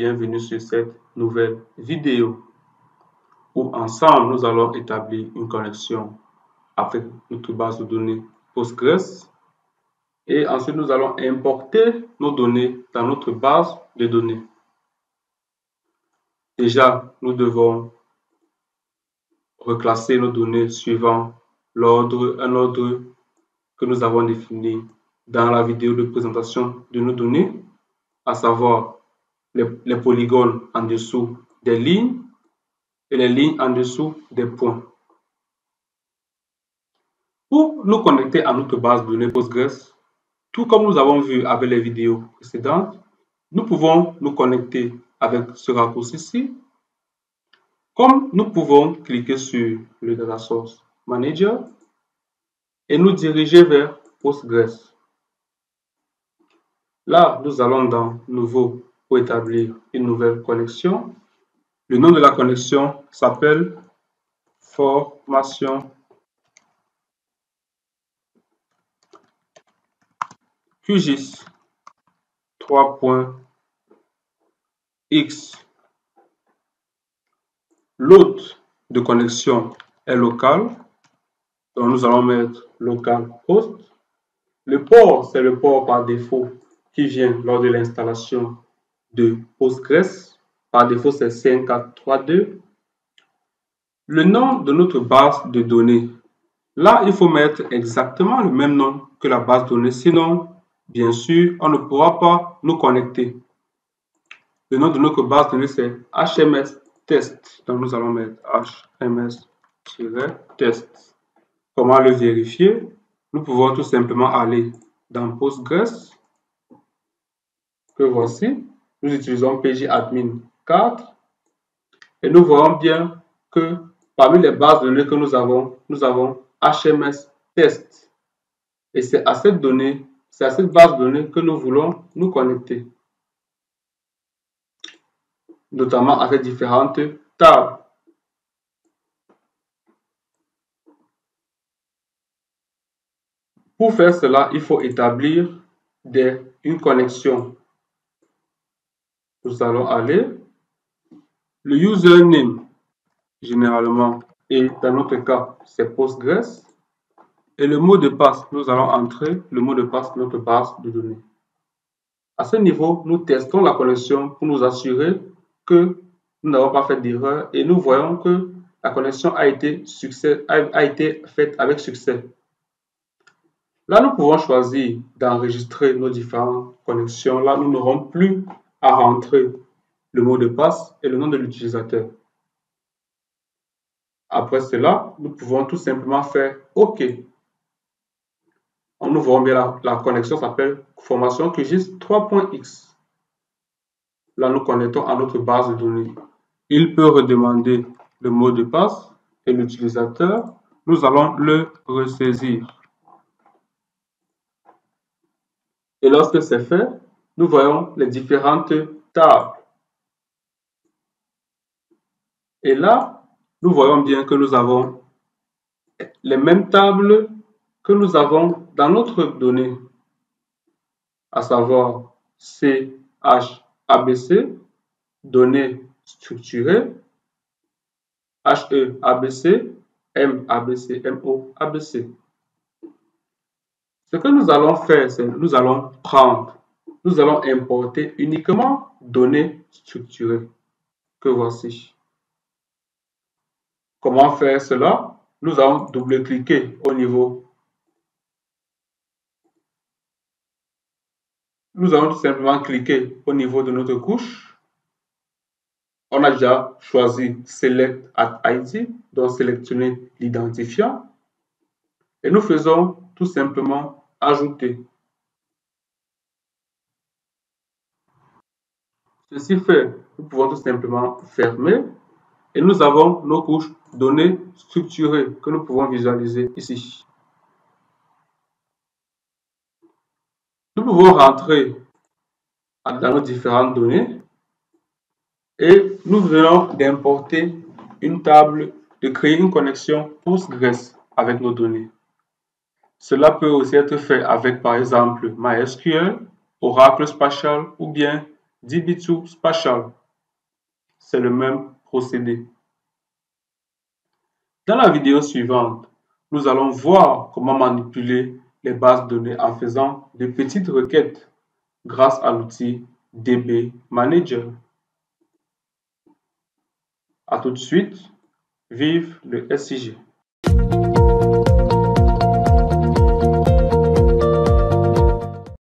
bienvenue sur cette nouvelle vidéo où ensemble nous allons établir une connexion avec notre base de données Postgres et ensuite nous allons importer nos données dans notre base de données. Déjà, nous devons reclasser nos données suivant un ordre que nous avons défini dans la vidéo de présentation de nos données, à savoir les polygones en dessous des lignes et les lignes en dessous des points. Pour nous connecter à notre base de données Postgres, tout comme nous avons vu avec les vidéos précédentes, nous pouvons nous connecter avec ce raccourci-ci, comme nous pouvons cliquer sur le Data Source Manager et nous diriger vers Postgres. Là, nous allons dans Nouveau pour établir une nouvelle connexion. Le nom de la connexion s'appelle Formation QGIS 3.x. L'hôte de connexion est local, donc nous allons mettre localhost. Le port, c'est le port par défaut qui vient lors de l'installation de Postgres. Par défaut, c'est 5432. Le nom de notre base de données. Là, il faut mettre exactement le même nom que la base de données, sinon, bien sûr, on ne pourra pas nous connecter. Le nom de notre base de données, c'est HMS Test. Donc, nous allons mettre HMS-test. Comment le vérifier? Nous pouvons tout simplement aller dans Postgres, que voici. Nous utilisons pgadmin 4 et nous voyons bien que parmi les bases de données que nous avons HMS Test. Et c'est à cette donnée, c'est à cette base de données que nous voulons nous connecter, notamment avec différentes tables. Pour faire cela, il faut établir une connexion. Nous allons aller, le username, généralement, et dans notre cas, c'est Postgres. Et le mot de passe, nous allons entrer le mot de passe de notre base de données. À ce niveau, nous testons la connexion pour nous assurer que nous n'avons pas fait d'erreur et nous voyons que la connexion a été faite avec succès. Là, nous pouvons choisir d'enregistrer nos différentes connexions. Là, nous n'aurons plus à rentrer le mot de passe et le nom de l'utilisateur. Après cela, nous pouvons tout simplement faire OK. Nous voyons bien la connexion s'appelle Formation QGIS 3.x. Là, nous connectons à notre base de données. Il peut redemander le mot de passe et l'utilisateur. Nous allons le ressaisir. Et lorsque c'est fait, nous voyons les différentes tables. Et là, nous voyons bien que nous avons les mêmes tables que nous avons dans notre donnée, à savoir CHABC, données structurées, HEABC, MABC, MOABC. Ce que nous allons faire, c'est nous allons importer uniquement données structurées, que voici. Comment faire cela? Nous allons double-cliquer au niveau. Nous allons tout simplement cliquer au niveau de notre couche. On a déjà choisi Select at ID, donc sélectionner l'identifiant. Et nous faisons tout simplement ajouter. Ceci fait, nous pouvons tout simplement fermer et nous avons nos couches données structurées que nous pouvons visualiser ici. Nous pouvons rentrer dans nos différentes données et nous venons d'importer une table, de créer une connexion Postgres avec nos données. Cela peut aussi être fait avec, par exemple, MySQL, Oracle Spatial ou bien Db2 Spatial, c'est le même procédé. Dans la vidéo suivante, nous allons voir comment manipuler les bases de données en faisant de petites requêtes grâce à l'outil DB Manager. À tout de suite, vive le SIG!